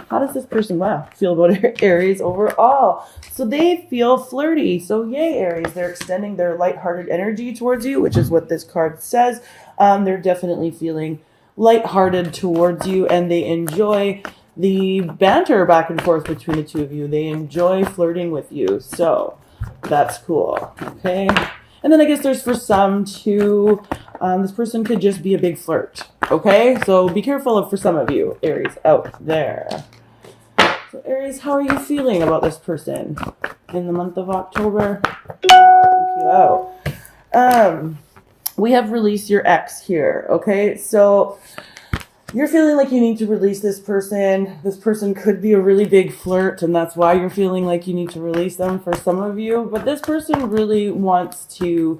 How does this person feel about Aries overall? So they feel flirty. So yay, Aries. They're extending their lighthearted energy towards you, which is what this card says. They're definitely feeling lighthearted towards you, and they enjoy the banter back and forth between the two of you. They enjoy flirting with you. So that's cool. Okay. And then I guess there's for some too, this person could just be a big flirt. Okay, so be careful for some of you, Aries, out there. So Aries, how are you feeling about this person in the month of October? Thank you out. We have release your ex here. Okay, so you're feeling like you need to release this person. This person could be a really big flirt, and that's why you're feeling like you need to release them for some of you. But this person really wants to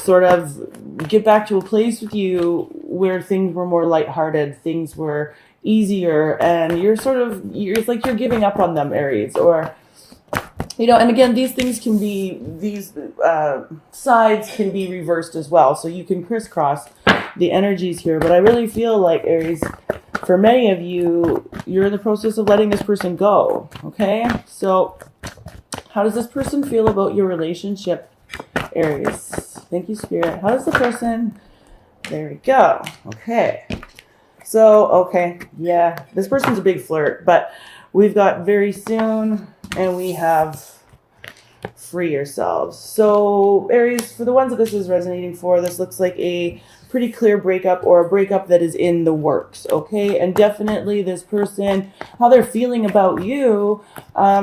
sort of get back to a place with you where things were more lighthearted, things were easier, and it's like you're giving up on them, Aries, or and again, these things can be, these sides can be reversed as well, so you can crisscross the energies here. But I really feel like, Aries, for many of you, you're in the process of letting this person go. Okay, so how does this person feel about your relationship, Aries? Thank you, Spirit. How does the person... There we go. Okay. So, okay. Yeah, this person's a big flirt, but we've got very soon, and we have free yourselves. So, Aries, for the ones that this is resonating for, this looks like a pretty clear breakup, or a breakup that is in the works, okay? And definitely this person, how they're feeling about you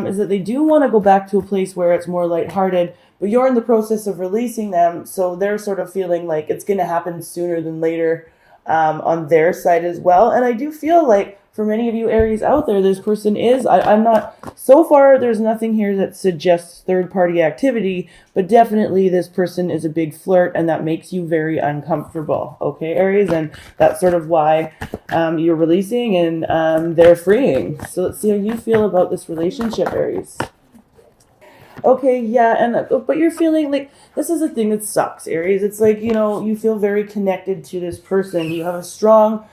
is that they do want to go back to a place where it's more lighthearted, but you're in the process of releasing them, so they're sort of feeling like it's going to happen sooner than later on their side as well. And I do feel like for many of you Aries out there, this person is, I'm not, so far there's nothing here that suggests third-party activity, but definitely this person is a big flirt, and that makes you very uncomfortable, okay, Aries? And that's sort of why you're releasing and they're freeing. So let's see how you feel about this relationship, Aries. Okay, yeah, but you're feeling like this is a thing that sucks, Aries. It's like, you feel very connected to this person. You have a strong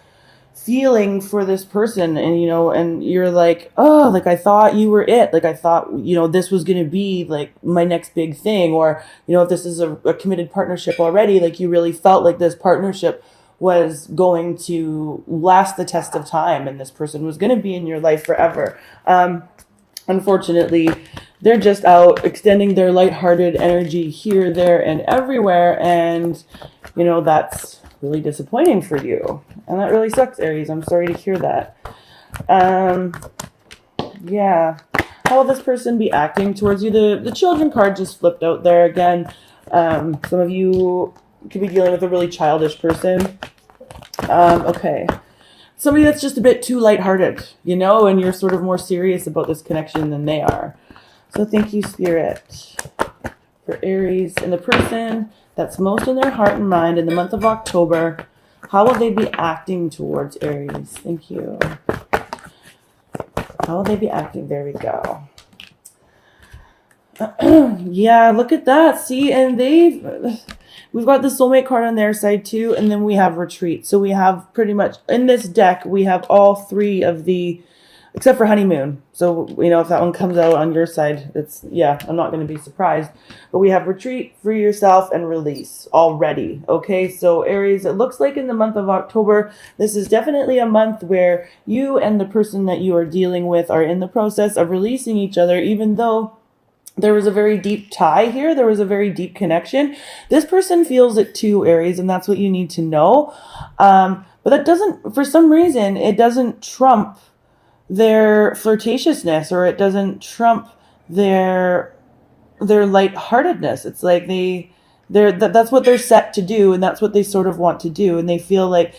feeling for this person, and and you're like, oh, like I thought you were it. Like I thought, this was going to be like my next big thing, or if this is a committed partnership already, like you really felt like this partnership was going to last the test of time, and this person was going to be in your life forever. Unfortunately, they're just out extending their lighthearted energy here, there, and everywhere. And, that's really disappointing for you. And that really sucks, Aries. I'm sorry to hear that. Yeah. How will this person be acting towards you? The children card just flipped out there again. Some of you could be dealing with a really childish person. Okay. Somebody that's just a bit too lighthearted, and you're sort of more serious about this connection than they are. So thank you, Spirit, for Aries. And the person that's most in their heart and mind in the month of October, how will they be acting towards Aries? Thank you. How will they be acting? There we go. Yeah, look at that. See, and we've got the soulmate card on their side too, and then we have retreat. So we have pretty much, in this deck, we have all three of the, except for honeymoon. So, if that one comes out on your side, I'm not going to be surprised. But we have retreat, free yourself, and release already. Okay, so Aries, it looks like in the month of October, this is definitely a month where you and the person that you are dealing with are in the process of releasing each other, even though there was a very deep tie here. There was a very deep connection. This person feels it too, Aries, and that's what you need to know. But that doesn't, for some reason, it doesn't trump their flirtatiousness, or it doesn't trump their lightheartedness. It's like that's what they're set to do, and that's what they sort of want to do, and they feel like,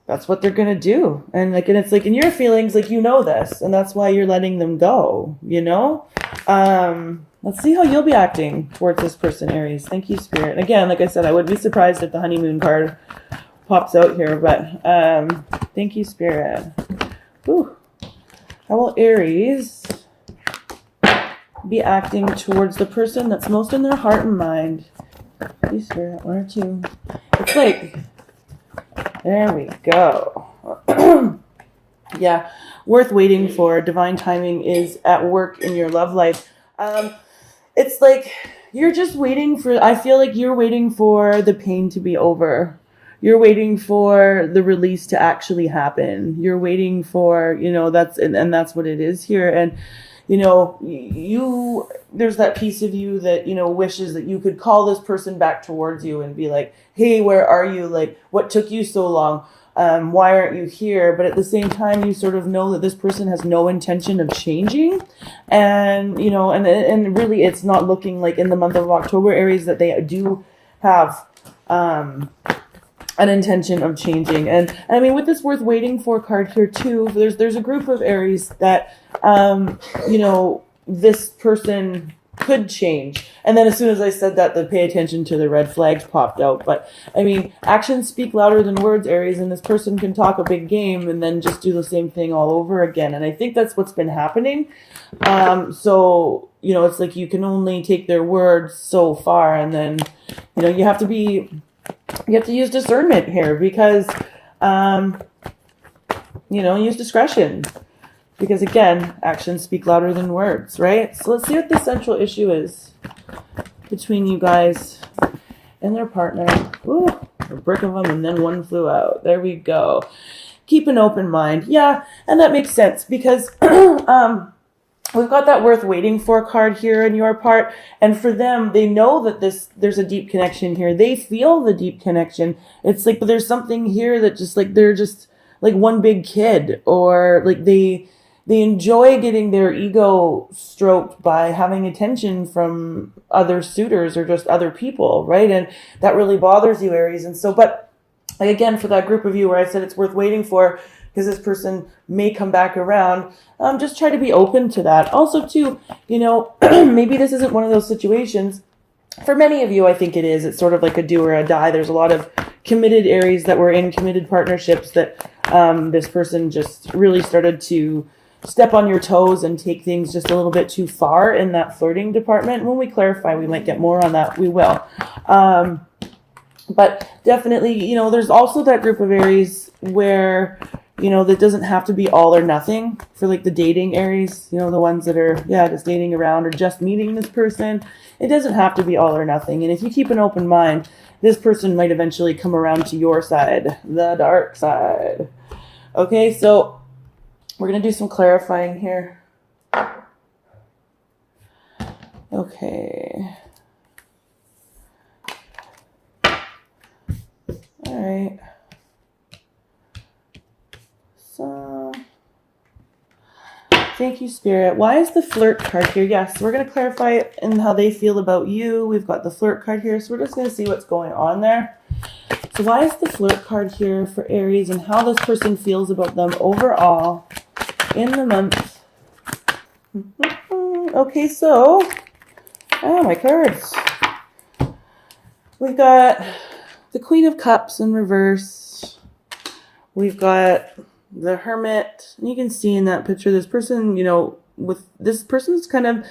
that's what they're going to do. And it's like in your feelings, like, this, and that's why you're letting them go, Let's see how you'll be acting towards this person, Aries. Thank you, Spirit. And again, like I said, I would be surprised if the honeymoon card pops out here, but thank you, Spirit. Whew. How will Aries be acting towards the person that's most in their heart and mind? Thank you, Spirit. One or two. It's like There we go. Yeah, worth waiting for. Divine timing is at work in your love life. It's like you're just waiting for, I feel like you're waiting for the pain to be over. You're waiting for the release to actually happen. You're waiting for, and that's what it is here. And, there's that piece of you that, wishes that you could call this person back towards you and be like, hey, where are you? Like, what took you so long? Why aren't you here? But at the same time, you sort of know that this person has no intention of changing. And, and really it's not looking like in the month of October, Aries, that they do have, an intention of changing. And I mean, with this worth waiting for card here too, there's a group of Aries that, this person could change. And then as soon as I said that, the pay attention to the red flags popped out. But I mean, actions speak louder than words, Aries, and this person can talk a big game and then just do the same thing all over again. And I think that's what's been happening. So, it's like you can only take their words so far, and then, you have to use discernment here because, use discretion. Because again, actions speak louder than words, right? So let's see what the central issue is between you guys and their partner. Ooh, a brick of them and then one flew out. There we go. Keep an open mind. Yeah, and that makes sense because we've got that worth waiting for card here in your part. And for them, they know that there's a deep connection here. They feel the deep connection. It's like, but there's something here that just like, they're just like one big kid, or like they enjoy getting their ego stroked by having attention from other suitors or just other people, right? And that really bothers you, Aries. And so, but again, for that group of you where I said it's worth waiting for, because this person may come back around, just try to be open to that. Also, too, maybe this isn't one of those situations. For many of you, I think it is. It's sort of like a do or a die. There's a lot of committed Aries that were in committed partnerships that this person just really started to step on your toes and take things just a little bit too far in that flirting department. When we clarify, we might get more on that. We will. But definitely, there's also that group of Aries where, that doesn't have to be all or nothing for like the dating Aries, the ones that are, just dating around or just meeting this person. It doesn't have to be all or nothing. And if you keep an open mind, this person might eventually come around to your side, the dark side. Okay, so we're going to do some clarifying here. Okay. All right. So, thank you, Spirit. Why is the flirt card here? Yes, we're going to clarify it and how they feel about you. We've got the flirt card here, so we're just going to see what's going on there. So why is the flirt card here for Aries and how this person feels about them overall in the month? Okay, so, my cards. We've got the Queen of Cups in reverse. We've got the Hermit. And you can see in that picture, this person, with this person's kind of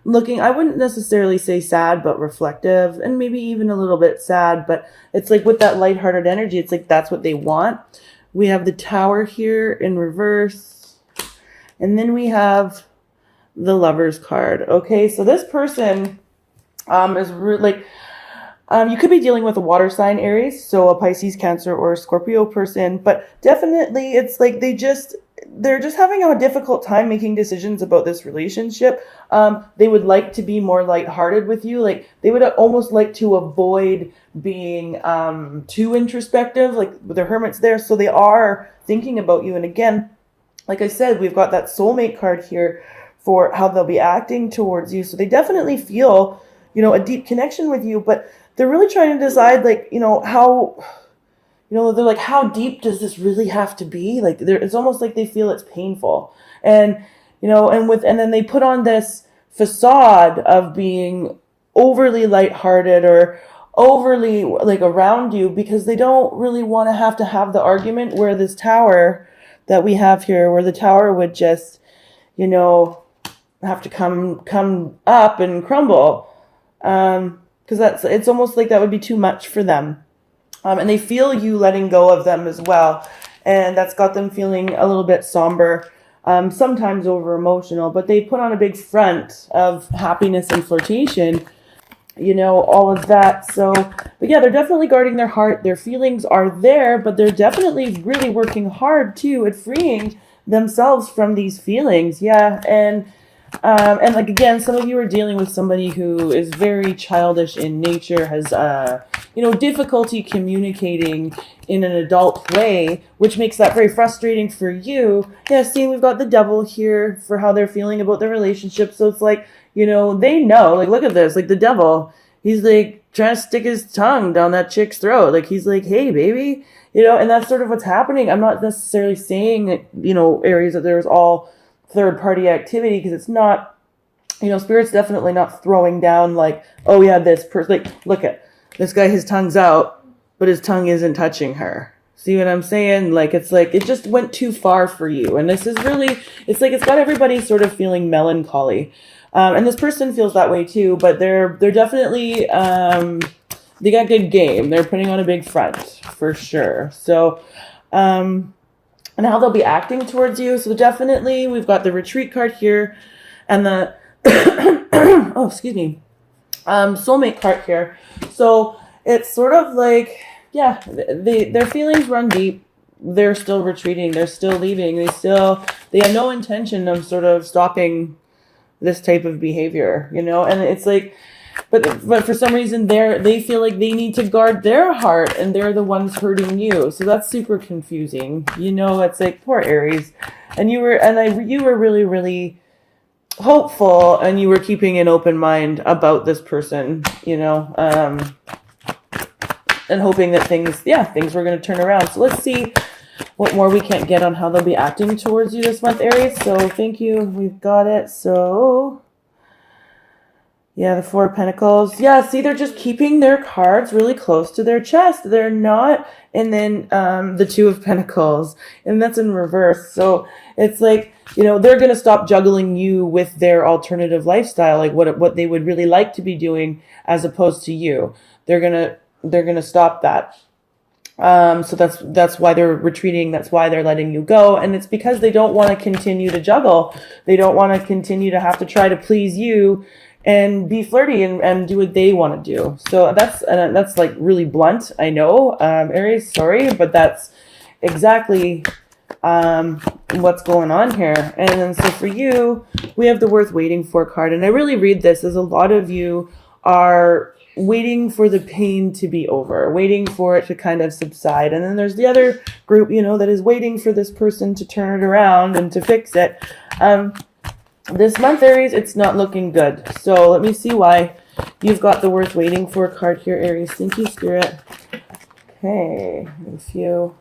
looking, I wouldn't necessarily say sad, but reflective, and maybe even a little bit sad, but it's like with that lighthearted energy, it's like that's what they want. We have the Tower here in reverse, and then we have the Lovers card. Okay, so this person is like, you could be dealing with a water sign, Aries, so a Pisces, Cancer, or a Scorpio person, but definitely it's like they're just having a difficult time making decisions about this relationship. They would like to be more lighthearted with you. Like they would almost like to avoid being too introspective, like the Hermit's there. So they are thinking about you. And again, like I said, we've got that soulmate card here for how they'll be acting towards you. So they definitely feel, a deep connection with you, but they're really trying to decide, like, how, they're like, how deep does this really have to be? Like, it's almost like they feel it's painful. And, and then they put on this facade of being overly lighthearted or overly, like, around you because they don't really want to have the argument where this Tower that we have here, where the Tower would just, have to come up and crumble. Because it's almost like that would be too much for them. And they feel you letting go of them as well. And that's got them feeling a little bit somber, sometimes over emotional, but they put on a big front of happiness and flirtation, you know, all of that. So, but yeah, they're definitely guarding their heart. Their feelings are there, but they're definitely really working hard too at freeing themselves from these feelings. Yeah. And like, again, some of you are dealing with somebody who is very childish in nature, has, you know, difficulty communicating in an adult way, which makes that very frustrating for you. Yeah, see, we've got the devil here for how they're feeling about their relationship. So it's like, you know, they know, like, look at this, like the devil, he's like trying to stick his tongue down that chick's throat. Like, he's like, hey, baby, you know, and that's sort of what's happening. I'm not necessarily saying that, you know, Aries, that there's all third party activity, because it's not, you know, Spirit's definitely not throwing down like, oh yeah, this person, like, look at this guy, his tongue's out, but his tongue isn't touching her. See what I'm saying? Like, it's like, it just went too far for you. And this is really, it's like, it's got everybody sort of feeling melancholy. And this person feels that way too, but they're definitely, they got good game. They're putting on a big front for sure. So, and how they'll be acting towards you. So definitely we've got the retreat card here and the, oh, excuse me, soulmate card here. So it's sort of like, yeah, their feelings run deep. They're still retreating. They're still leaving. They have no intention of sort of stopping this type of behavior, you know? And it's like, but for some reason they feel like they need to guard their heart and they're the ones hurting you. So that's super confusing. You know, it's like, poor Aries. And you were really, really hopeful, and you were keeping an open mind about this person, you know, and hoping that things were going to turn around. So let's see what more we can't get on how they'll be acting towards you this month, Aries. So thank you. We've got it. So yeah, the Four of Pentacles. Yeah, see, they're just keeping their cards really close to their chest. They're not, and then the Two of Pentacles, and that's in reverse. So it's like, you know, they're going to stop juggling you with their alternative lifestyle, like what they would really like to be doing as opposed to you. They're going to stop that. So that's why they're retreating. That's why they're letting you go. And it's because they don't want to continue to juggle. They don't want to continue to have to try to please you and be flirty and do what they want to do. So that's like really blunt. I know, Aries, sorry, but that's exactly, what's going on here. And then, so for you, we have the Worth Waiting For card. And I really read this as a lot of you are waiting for the pain to be over, waiting for it to kind of subside. And then there's the other group, you know, that is waiting for this person to turn it around and to fix it. This month, Aries, it's not looking good. So let me see why. You've got the Worth Waiting For card here, Aries. Thank you, Spirit. Okay, a few.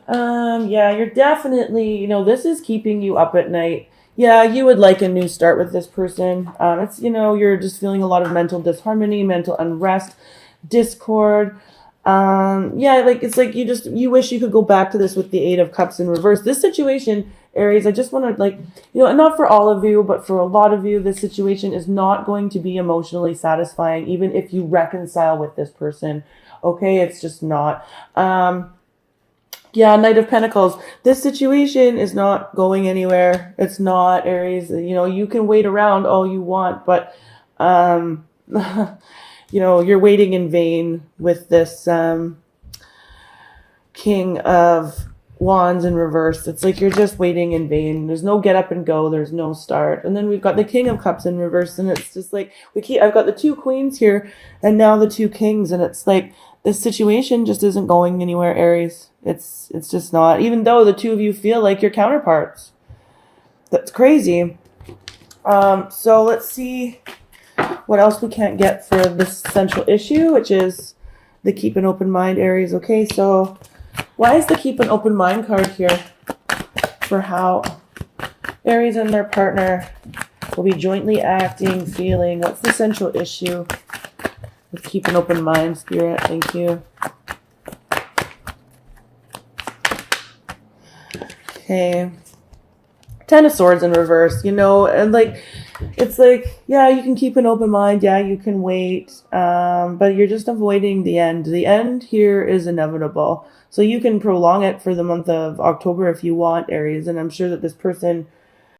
Yeah, you're definitely, you know, this is keeping you up at night. Yeah, you would like a new start with this person. It's, you know, you're just feeling a lot of mental disharmony, mental unrest, discord. Yeah, like, it's like you wish you could go back to this with the Eight of Cups in reverse. This situation, Aries, I just want to, like, you know, not for all of you, but for a lot of you, this situation is not going to be emotionally satisfying, even if you reconcile with this person. Okay, it's just not. Yeah, Knight of Pentacles. This situation is not going anywhere. It's not, Aries. You know, you can wait around all you want, but, you know, you're waiting in vain with this King of Wands in reverse. It's like you're just waiting in vain. There's no get up and go. There's no start. And then we've got the King of Cups in reverse, and it's just like I've got the two queens here, and now the two kings, and it's like this situation just isn't going anywhere, Aries. It's just not, even though the two of you feel like your counterparts. That's crazy. So let's see what else we can't get for this central issue, which is the Keep an Open Mind, Aries. Okay, so why is the Keep an Open Mind card here for how Aries and their partner will be jointly acting, feeling? What's the central issue with Keep an Open Mind, Spirit? Thank you. Okay. Ten of Swords in reverse, you know, and like, it's like, yeah, you can keep an open mind. Yeah, you can wait, but you're just avoiding the end. The end here is inevitable. So you can prolong it for the month of October if you want, Aries. And I'm sure that this person